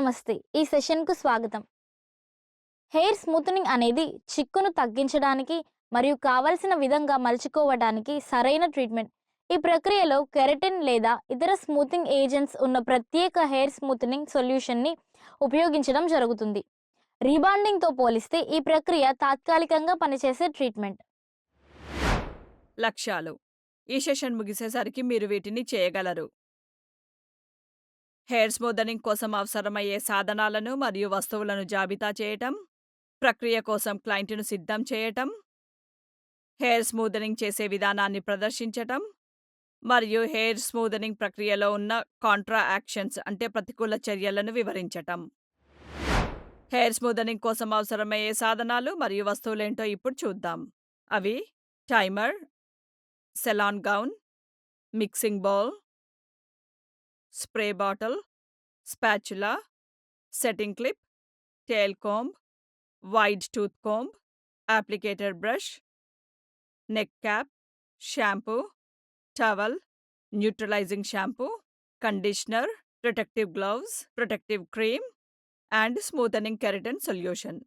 నమస్తే. ఈ సెషన్‌కు స్వాగతం. హెయిర్ స్మూతనింగ్ అనేది చిక్కును తగ్గించడానికి మరియు కావలసిన విధంగా మలుచుకోవడానికి సరైన ట్రీట్మెంట్. ఈ ప్రక్రియలో కెరటిన్ లేదా ఇతర స్మూతింగ్ ఏజెంట్స్ ఉన్న ప్రత్యేక హెయిర్ స్మూతనింగ్ సొల్యూషన్‌ని ఉపయోగించడం జరుగుతుంది. రీబాండింగ్‌తో పోలిస్తే ఈ ప్రక్రియ తాత్కాలికంగా పనిచేసే ట్రీట్మెంట్. లక్ష్యాలు. ఈ సెషన్ ముగిసేసరికి మీరు వీటిని చేయగలరు. హెయిర్ స్మూదనింగ్ కోసం అవసరమయ్యే సాధనాలను మరియు వస్తువులను జాబితా చేయటం, ప్రక్రియ కోసం క్లయింట్‌ను సిద్ధం చేయటం, హెయిర్ స్మూదనింగ్ చేసే విధానాన్ని ప్రదర్శించటం, మరియు హెయిర్ స్మూదనింగ్ ప్రక్రియలో ఉన్న కాంట్రా యాక్షన్స్ అంటే ప్రతికూల చర్యలను వివరించటం. హెయిర్ స్మూదనింగ్ కోసం అవసరమయ్యే సాధనాలు మరియు వస్తువులేంటో ఇప్పుడు చూద్దాం. అవి timer, salon gown, mixing bowl, spray bottle, spatula, setting clip, tail comb, wide tooth comb, applicator brush, neck cap, shampoo, towel, neutralising shampoo, conditioner, protective gloves, protective cream and smoothening keratin solution.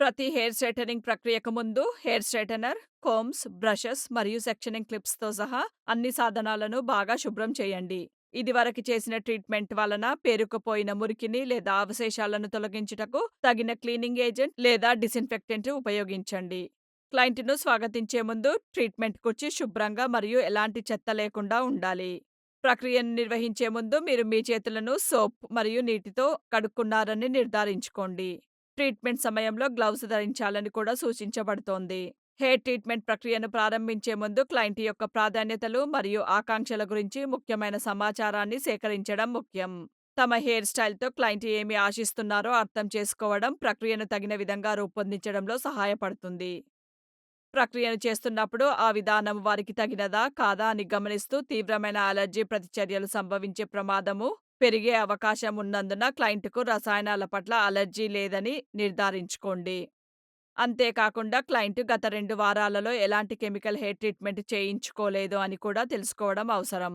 ప్రతి hair straightening ప్రక్రియకు ముందు hair స్ట్రెయిటనర్, కోంబ్స్, brushes మరియు sectioning క్లిప్స్‌తో సహా అన్ని సాధనాలను బాగా శుభ్రం చేయండి. ఇదివరకు చేసిన ట్రీట్మెంట్ వలన పేరుకుపోయిన మురికిని లేదా అవశేషాలను తొలగించుటకు తగిన క్లీనింగ్ ఏజెంట్ లేదా డిసిన్ఫెక్టెంట్ ఉపయోగించండి. క్లయింట్‌ను స్వాగతించే ముందు ట్రీట్మెంట్ కుర్చీ శుభ్రంగా మరియు ఎలాంటి చెత్త లేకుండా ఉండాలి. ప్రక్రియను నిర్వహించే ముందు మీరు మీ చేతులను సోప్ మరియు నీటితో కడుక్కున్నారని నిర్ధారించుకోండి. ట్రీట్మెంట్ సమయంలో గ్లవ్స్ ధరించాలని కూడా సూచించబడుతోంది. హెయిర్ ట్రీట్మెంట్ ప్రక్రియను ప్రారంభించే ముందు క్లయింట్ యొక్క ప్రాధాన్యతలు మరియు ఆకాంక్షల గురించి ముఖ్యమైన సమాచారాన్ని సేకరించడం ముఖ్యం. తమ హెయిర్ స్టైల్‌తో క్లయింట్ ఏమి ఆశిస్తున్నారో అర్థం చేసుకోవడం ప్రక్రియను తగిన విధంగా రూపొందించడంలో సహాయపడుతుంది. ప్రక్రియను చేస్తున్నప్పుడు ఆ విధానం వారికి తగినదా కాదా అని గమనిస్తూ తీవ్రమైన అలెర్జీ ప్రతిచర్యలు సంభవించే ప్రమాదము పెరిగే అవకాశం ఉన్నందున క్లయింట్‌కు రసాయనాల పట్ల అలెర్జీ లేదని నిర్ధారించుకోండి. అంతేకాకుండా క్లయింట్ గత 2 వారాలలో ఎలాంటి కెమికల్ హెయిర్ ట్రీట్మెంట్ చేయించుకోలేదు అని కూడా తెలుసుకోవడం అవసరం.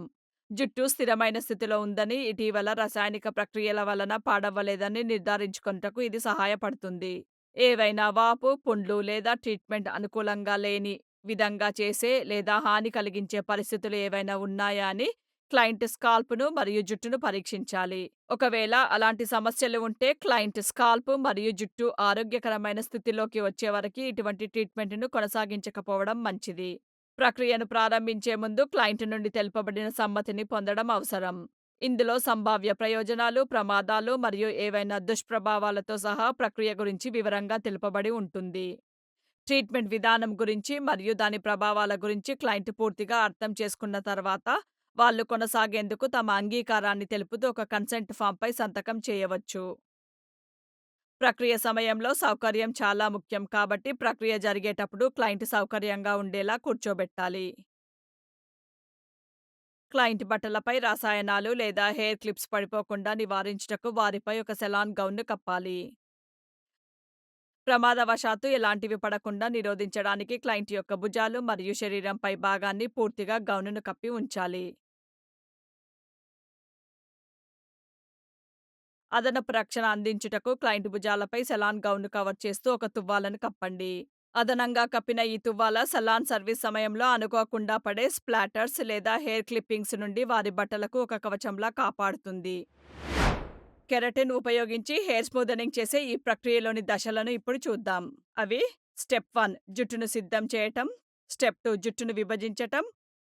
జుట్టు స్థిరమైన స్థితిలో ఉందని, ఇటీవల రసాయనిక ప్రక్రియల వలన పాడవ్వలేదని నిర్ధారించుకొనుటకు ఇది సహాయపడుతుంది. ఏవైనా వాపు, పుండ్లు లేదా ట్రీట్మెంట్ అనుకూలంగా లేని విధంగా చేసే లేదా హాని కలిగించే పరిస్థితులు ఏవైనా ఉన్నాయా అని క్లయింట్ స్కాల్ప్‌ను మరియు జుట్టును పరీక్షించాలి. ఒకవేళ అలాంటి సమస్యలు ఉంటే క్లయింట్ స్కాల్ప్ మరియు జుట్టు ఆరోగ్యకరమైన స్థితిలోకి వచ్చే వరకు ఇటువంటి ట్రీట్మెంట్‌ను కొనసాగించకపోవడం మంచిది. ప్రక్రియను ప్రారంభించే ముందు క్లయింట్ నుండి తెలుపబడిన సమ్మతిని పొందడం అవసరం. ఇందులో సంభావ్య ప్రయోజనాలు, ప్రమాదాలు మరియు ఏవైనా దుష్ప్రభావాలతో సహా ప్రక్రియ గురించి వివరంగా తెలుపబడి ఉంటుంది. ట్రీట్మెంట్ విధానం గురించి మరియు దాని ప్రభావాల గురించి క్లయింట్ పూర్తిగా అర్థం చేసుకున్న తర్వాత, వాళ్ళు కొనసాగేందుకు తమ అంగీకారాన్ని తెలుపుతూ ఒక కన్సెంట్ ఫామ్‌పై సంతకం చేయవచ్చు. ప్రక్రియ సమయంలో సౌకర్యం చాలా ముఖ్యం కాబట్టి ప్రక్రియ జరిగేటప్పుడు క్లయింట్ సౌకర్యంగా ఉండేలా కూర్చోబెట్టాలి. క్లయింట్ బట్టలపై రసాయనాలు లేదా హెయిర్ క్లిప్స్ పడిపోకుండా నివారించుటకు వారిపై ఒక సెలాన్ గౌన్‌ను కప్పాలి. ప్రమాదవశాత్తు ఎలాంటివి పడకుండా నిరోధించడానికి క్లయింట్ యొక్క భుజాలు మరియు శరీరం పై భాగాన్ని పూర్తిగా గౌనును కప్పి ఉంచాలి. అదనపు రక్షణ అందించుటకు క్లయింట్ భుజాలపై సెలాన్ గౌన్‌ను కవర్ చేస్తూ ఒక తువ్వాలను కప్పండి. అదనంగా కప్పిన ఈ తువ్వాల సలాన్ సర్వీస్ సమయంలో అనుకోకుండా పడే స్ప్లాటర్స్ లేదా హెయిర్ క్లిప్పింగ్స్ నుండి వారి బట్టలకు ఒక కవచంలా కాపాడుతుంది. కెరటిన్ ఉపయోగించి హెయిర్ స్మూదనింగ్ చేసే ఈ ప్రక్రియలోని దశలను ఇప్పుడు చూద్దాం. అవి: స్టెప్ 1 జుట్టును సిద్ధం చేయటం, స్టెప్ 2 జుట్టును విభజించటం,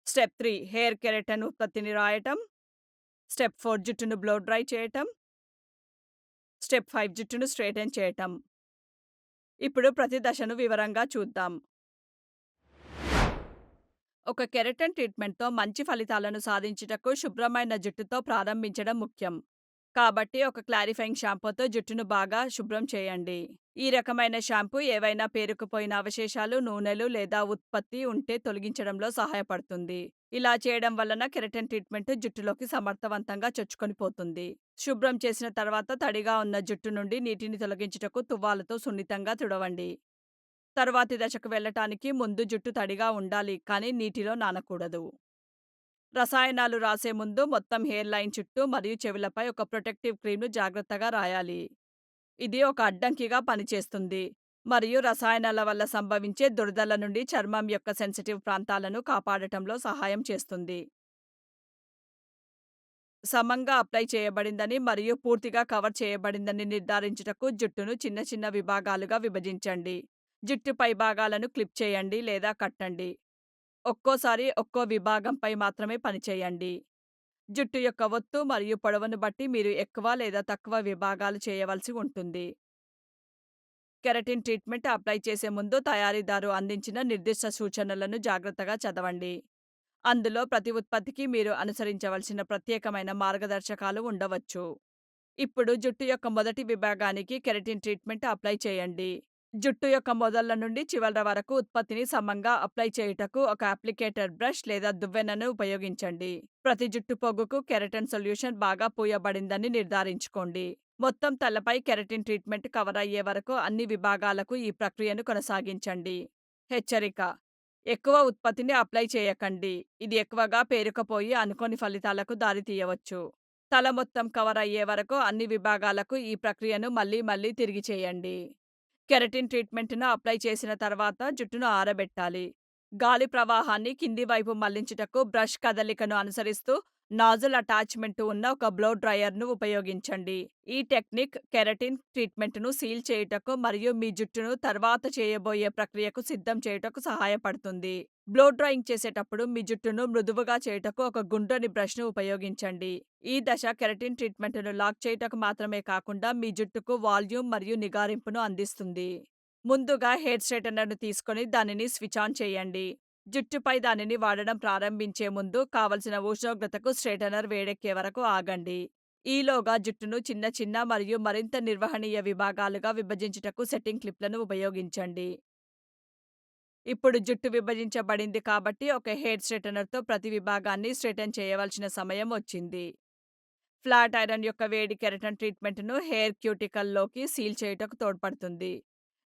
స్టెప్ 3 హెయిర్ కెరటిన్ ఉత్పత్తిని రాయటం, స్టెప్ 4 జుట్టును బ్లో డ్రై చేయటం, స్టెప్ 5 జుట్టును స్ట్రెయిటెన్ చేయటం. ఇప్పుడు ప్రతి దశను వివరంగా చూద్దాం. ఒక కెరటిన్ ట్రీట్మెంట్‌తో మంచి ఫలితాలను సాధించుటకు శుభ్రమైన జుట్టుతో ప్రారంభించడం ముఖ్యం. కాబట్టి ఒక క్లారిఫైయింగ్ షాంపూతో జుట్టును బాగా శుభ్రం చేయండి. ఈ రకమైన షాంపూ ఏవైనా పేరుకుపోయిన అవశేషాలు, నూనెలు లేదా ఉత్పత్తి ఉంటే తొలగించడంలో సహాయపడుతుంది. ఇలా చేయడం వలన కెరటిన్ ట్రీట్మెంట్ జుట్టులోకి సమర్థవంతంగా చొచ్చుకొని పోతుంది. శుభ్రం చేసిన తర్వాత తడిగా ఉన్న జుట్టు నుండి నీటిని తొలగించుటకు తువ్వాలుతో సున్నితంగా తుడవండి. తరువాతి దశకు వెళ్ళటానికి ముందు జుట్టు తడిగా ఉండాలి కానీ నీటిలో నానకూడదు. రసాయనాలు రాసే ముందు మొత్తం హెయిర్ లైన్ చుట్టూ మరియు చెవులపై ఒక ప్రొటెక్టివ్ క్రీమ్‌ను జాగ్రత్తగా రాయాలి. ఇది ఒక అడ్డంకిగా పనిచేస్తుంది మరియు రసాయనాల వల్ల సంభవించే దురదల నుండి చర్మం యొక్క సెన్సిటివ్ ప్రాంతాలను కాపాడటంలో సహాయం చేస్తుంది. సమంగా అప్లై చేయబడిందని మరియు పూర్తిగా కవర్ చేయబడిందని నిర్ధారించుటకు జుట్టును చిన్న చిన్న విభాగాలుగా విభజించండి. జుట్టు పైభాగాలను క్లిప్ చేయండి లేదా కట్టండి. ఒక్కోసారి ఒక్కో విభాగంపై మాత్రమే పనిచేయండి. జుట్టు యొక్క ఒత్తు మరియు పొడవును బట్టి మీరు ఎక్కువ లేదా తక్కువ విభాగాలు చేయవలసి ఉంటుంది. కెరటిన్ ట్రీట్మెంట్ అప్లై చేసే ముందు తయారీదారు అందించిన నిర్దిష్ట సూచనలను జాగ్రత్తగా చదవండి. అందులో ప్రతి ఉత్పత్తికి మీరు అనుసరించవలసిన ప్రత్యేకమైన మార్గదర్శకాలు ఉండవచ్చు. ఇప్పుడు జుట్టు యొక్క మొదటి విభాగానికి కెరటిన్ ట్రీట్మెంట్ అప్లై చేయండి. జుట్టు యొక్క మొదళ్ల నుండి చివరల వరకు ఉత్పత్తిని సమంగా అప్లై చేయుటకు ఒక అప్లికేటర్ బ్రష్ లేదా దువ్వెనను ఉపయోగించండి. ప్రతి జుట్టు పొగ్గుకు కెరటిన్ సొల్యూషన్ బాగా పూయబడిందని నిర్ధారించుకోండి. మొత్తం తలపై కెరటిన్ ట్రీట్మెంట్ కవర్ అయ్యే వరకు అన్ని విభాగాలకు ఈ ప్రక్రియను కొనసాగించండి. హెచ్చరిక: ఎక్కువ ఉత్పత్తిని అప్లై చేయకండి. ఇది ఎక్కువగా పేరుకుపోయి అనుకోని ఫలితాలకు దారితీయవచ్చు. తల మొత్తం కవర్ అయ్యే వరకు అన్ని విభాగాలకు ఈ ప్రక్రియను మళ్ళీ మళ్ళీ తిరిగి చేయండి. కెరటిన్ ట్రీట్మెంట్‌ను అప్లై చేసిన తర్వాత జుట్టును ఆరబెట్టాలి. గాలి ప్రవాహాన్ని కింది వైపు మళ్లించుటకు బ్రష్ కదలికను అనుసరిస్తూ నాజిల్ అటాచ్‌మెంట్ ఉన్న ఒక బ్లో డ్రైయర్‌ను ఉపయోగించండి. ఈ టెక్నిక్ కెరటిన్ ట్రీట్మెంట్‌ను సీల్ చేయుటకు మరియు మీ జుట్టును తర్వాత చేయబోయే ప్రక్రియకు సిద్ధం చేయుటకు సహాయపడుతుంది. బ్లో డ్రైయింగ్ చేసేటప్పుడు మీ జుట్టును మృదువుగా చేయుటకు ఒక గుండ్రని బ్రష్‌ను ఉపయోగించండి. ఈ దశ కెరటిన్ ట్రీట్మెంట్‌ను లాక్ చేయుటకు మాత్రమే కాకుండా మీ జుట్టుకు వాల్యూమ్ మరియు నిగారింపును అందిస్తుంది. ముందుగా హెయిర్ స్ట్రెయిటెనర్‌ను తీసుకొని దానిని స్విచ్ ఆన్ చేయండి. జుట్టుపై దానిని వాడడం ప్రారంభించే ముందు కావలసిన ఉష్ణోగ్రతకు స్ట్రెయిటెనర్ వేడెక్కే వరకు ఆగండి. ఈలోగా జుట్టును చిన్న చిన్న మరియు మరింత నిర్వహణీయ విభాగాలుగా విభజించుటకు సెట్టింగ్ క్లిప్‌లను ఉపయోగించండి. ఇప్పుడు జుట్టు విభజించబడింది కాబట్టి ఒక హెయిర్ స్ట్రెయిటెనర్‌తో ప్రతి విభాగాన్ని స్ట్రెయిటెన్ చేయవలసిన సమయం వచ్చింది. ఫ్లాట్ ఐరన్ యొక్క వేడి కెరటిన్ ట్రీట్మెంట్‌ను హెయిర్ క్యూటికల్‌లోకి సీల్ చేయుటకు తోడ్పడుతుంది.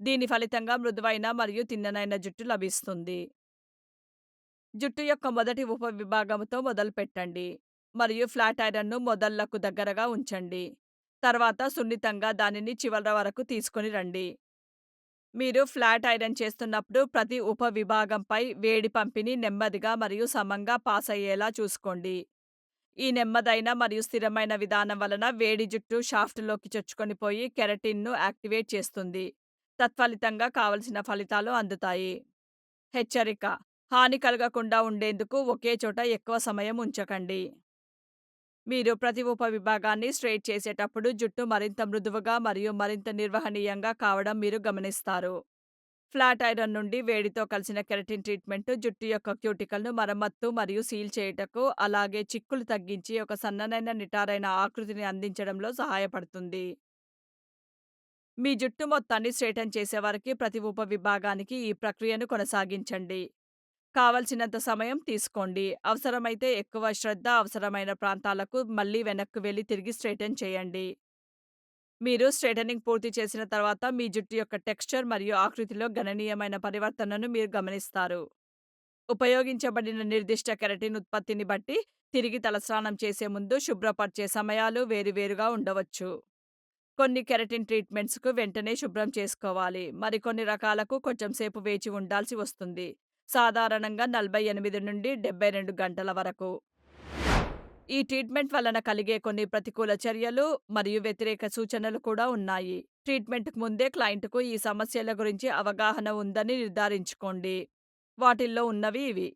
దీని ఫలితంగా మృదువైన మరియు తిన్ననైన జుట్టు లభిస్తుంది. జుట్టు యొక్క మొదటి ఉపవిభాగంతో మొదలుపెట్టండి మరియు ఫ్లాట్ ఐరన్‌ను మొదళ్లకు దగ్గరగా ఉంచండి. తర్వాత సున్నితంగా దానిని చివరల వరకు తీసుకొని రండి. మీరు ఫ్లాట్ ఐరన్ చేస్తున్నప్పుడు ప్రతి ఉపవిభాగంపై వేడి పంపిణీ నెమ్మదిగా మరియు సమంగా పాస్ అయ్యేలా చూసుకోండి. ఈ నెమ్మదైన మరియు స్థిరమైన విధానం వలన వేడి జుట్టు షాఫ్ట్‌లోకి చొచ్చుకొనిపోయి కెరటిన్‌ను యాక్టివేట్ చేస్తుంది. తత్ఫలితంగా కావలసిన ఫలితాలు అందుతాయి. హెచ్చరిక: హాని కలగకుండా ఉండేందుకు ఒకే చోట ఎక్కువ సమయం ఉంచకండి. మీరు ప్రతి ఉపవిభాగాన్ని స్ట్రెయిట్ చేసేటప్పుడు జుట్టు మరింత మృదువుగా మరియు మరింత నిర్వహణీయంగా కావడం మీరు గమనిస్తారు. ఫ్లాట్ ఐరన్ నుండి వేడితో కలిసిన కెరటిన్ ట్రీట్మెంట్ జుట్టు యొక్క క్యూటికల్‌ను మరమ్మత్తు మరియు సీల్ చేయుటకు, అలాగే చిక్కులు తగ్గించి ఒక సన్ననైన నిటారైన ఆకృతిని అందించడంలో సహాయపడుతుంది. మీ జుట్టు మొత్తాన్ని స్ట్రెయిటెన్ చేసే వరకు ప్రతి ఉపవిభాగానికి ఈ ప్రక్రియను కొనసాగించండి. కావలసినంత సమయం తీసుకోండి. అవసరమైతే ఎక్కువ శ్రద్ధ అవసరమైన ప్రాంతాలకు మళ్ళీ వెనక్కు వెళ్లి తిరిగి స్ట్రెయిటెన్ చేయండి. మీరు స్ట్రెయిటెనింగ్ పూర్తి చేసిన తర్వాత మీ జుట్టు యొక్క టెక్స్చర్ మరియు ఆకృతిలో గణనీయమైన పరివర్తనను మీరు గమనిస్తారు. ఉపయోగించబడిన నిర్దిష్ట కెరటిన్ ఉత్పత్తిని బట్టి తిరిగి తలస్నానం చేసే ముందు శుభ్రపరిచే సమయాలు వేరువేరుగా ఉండవచ్చు. కొన్ని కెరటిన్ ట్రీట్మెంట్స్‌కు వెంటనే శుభ్రం చేసుకోవాలి. మరికొన్ని రకాలకు కొంచెం సేపు వేచి ఉండాల్సి వస్తుంది. సాధారణంగా 48 నుండి 72 గంటల వరకు. ఈ ట్రీట్మెంట్ వలన కలిగే కొన్ని ప్రతికూల చర్యలు మరియు వ్యతిరేక సూచనలు కూడా ఉన్నాయి. ట్రీట్మెంట్‌కు ముందే క్లయింట్‌కు ఈ సమస్యల గురించి అవగాహన ఉందని నిర్ధారించుకోండి. వాటిల్లో ఉన్నవి ఇవి: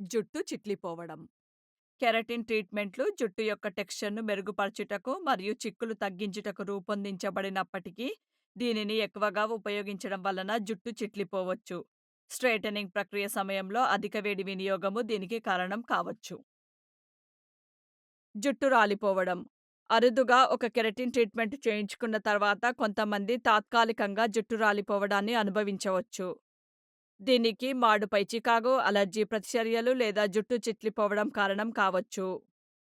జుట్టు చిట్లిపోవడం. కెరటిన్ ట్రీట్మెంట్లు జుట్టు యొక్క టెక్స్చర్‌ను మెరుగుపరచుటకు మరియు చిక్కులు తగ్గించుటకు రూపొందించబడినప్పటికీ, దీనిని ఎక్కువగా ఉపయోగించడం వలన జుట్టు చిట్లిపోవచ్చు. స్ట్రెయిటెనింగ్ ప్రక్రియ సమయంలో అధిక వేడి వినియోగము దీనికి కారణం కావచ్చు. జుట్టు రాలిపోవడం. అరుదుగా ఒక కెరటిన్ ట్రీట్మెంట్ చేయించుకున్న తర్వాత కొంతమంది తాత్కాలికంగా జుట్టు రాలిపోవడాన్ని అనుభవించవచ్చు. దీనికి మాడుపై చికాకు, అలర్జీ ప్రతిచర్యలు లేదా జుట్టు చిట్లిపోవడం కారణం కావచ్చు.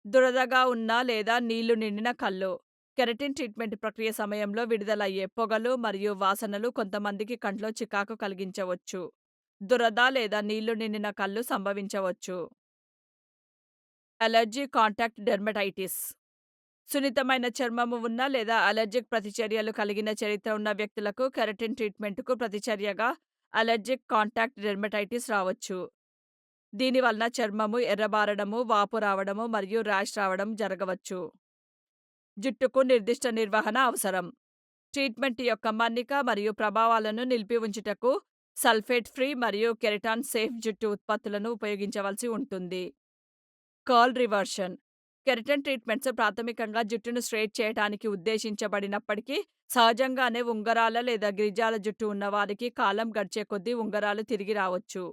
దురదగా ఉన్న లేదా నీళ్లు నిండిన కళ్ళు. కెరటిన్ ట్రీట్మెంట్ ప్రక్రియ సమయంలో విడుదలయ్యే పొగలు మరియు వాసనలు కొంతమందికి కంట్లో చికాకు కలిగించవచ్చు. దురద లేదా నీళ్లు నిండిన కళ్ళు సంభవించవచ్చు. Allergy contact dermatitis. సున్నితమైన చర్మము ఉన్న లేదా అలెర్జిక్ ప్రతిచర్యలు కలిగిన చరిత్ర ఉన్న వ్యక్తులకు కెరటిన్ ట్రీట్మెంట్‌కు ప్రతిచర్యగా అలెర్జిక్ కాంటాక్ట్ డెర్మటైటిస్ రావచ్చు. దీని వలన చర్మము ఎర్రబారడము, వాపు రావడము మరియు ర్యాష్ రావడం జరగవచ్చు. జుట్టుకు నిర్దిష్ట నిర్వహణ అవసరం. ట్రీట్మెంట్ యొక్క మన్నిక మరియు ప్రభావాలను నిలిపి ఉంచుటకు సల్ఫేట్ ఫ్రీ మరియు కెరటాన్ సేఫ్ జుట్టు ఉత్పత్తులను ఉపయోగించవలసి ఉంటుంది. Curl reversion. కెరటిన్ ట్రీట్మెంట్స్ ప్రాథమికంగా జుట్టును స్ట్రెయిట్ చేయడానికి ఉద్దేశించబడినప్పటికీ, సహజంగానే ఉంగరాల లేదా గిరిజాల జుట్టు ఉన్నవారికి కాలం గడిచే కొద్దీ ఉంగరాలు తిరిగి రావచ్చు.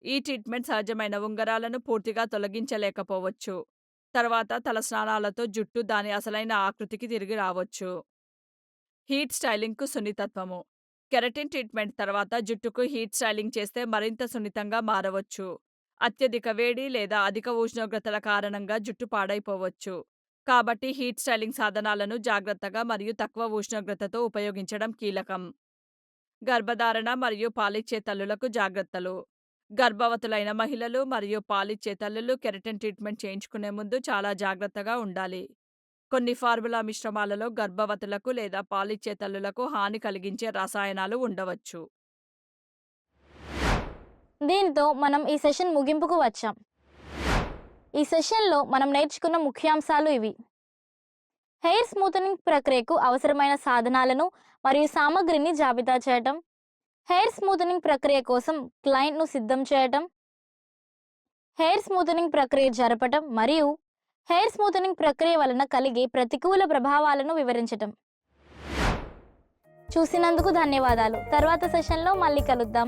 ఈ ట్రీట్మెంట్ సహజమైన ఉంగరాలను పూర్తిగా తొలగించలేకపోవచ్చు. తర్వాత తలస్నానాలతో జుట్టు దాని అసలైన ఆకృతికి తిరిగి రావచ్చు. హీట్ స్టైలింగ్‌కు సున్నితత్వము. కెరటిన్ ట్రీట్మెంట్ తర్వాత జుట్టుకు హీట్ స్టైలింగ్ చేస్తే మరింత సున్నితంగా మారవచ్చు. అత్యధిక వేడి లేదా అధిక ఉష్ణోగ్రతల కారణంగా జుట్టు పాడైపోవచ్చు. కాబట్టి హీట్ స్టైలింగ్ సాధనాలను జాగ్రత్తగా మరియు తక్కువ ఉష్ణోగ్రతతో ఉపయోగించడం కీలకం. గర్భధారణ మరియు పాలిచ్చే తల్లులకు జాగ్రత్తలు. గర్భవతులైన మహిళలు మరియు పాలిచ్చే తల్లులు కెరటిన్ ట్రీట్మెంట్ చేయించుకునే ముందు చాలా జాగ్రత్తగా ఉండాలి. కొన్ని ఫార్ములా మిశ్రమాలలో గర్భవతులకు లేదా పాలిచ్చే తల్లులకు హాని కలిగించే రసాయనాలు ఉండవచ్చు. దీనితో మనం ఈ సెషన్ ముగింపుకు వచ్చాం. ఈ సెషన్లో మనం నేర్చుకున్న ముఖ్యాంశాలు ఇవి: హెయిర్ స్మూతనింగ్ ప్రక్రియకు అవసరమైన సాధనాలను మరియు సామగ్రిని జాబితా చేయటం, హెయిర్ స్మూతనింగ్ ప్రక్రియ కోసం క్లయింట్ను సిద్ధం చేయటం, హెయిర్ స్మూతనింగ్ ప్రక్రియ జరపటం మరియు హెయిర్ స్మూతనింగ్ ప్రక్రియ వలన కలిగే ప్రతికూల ప్రభావాలను వివరించటం. చూసినందుకు ధన్యవాదాలు. తర్వాత సెషన్లో మళ్ళీ కలుద్దాం.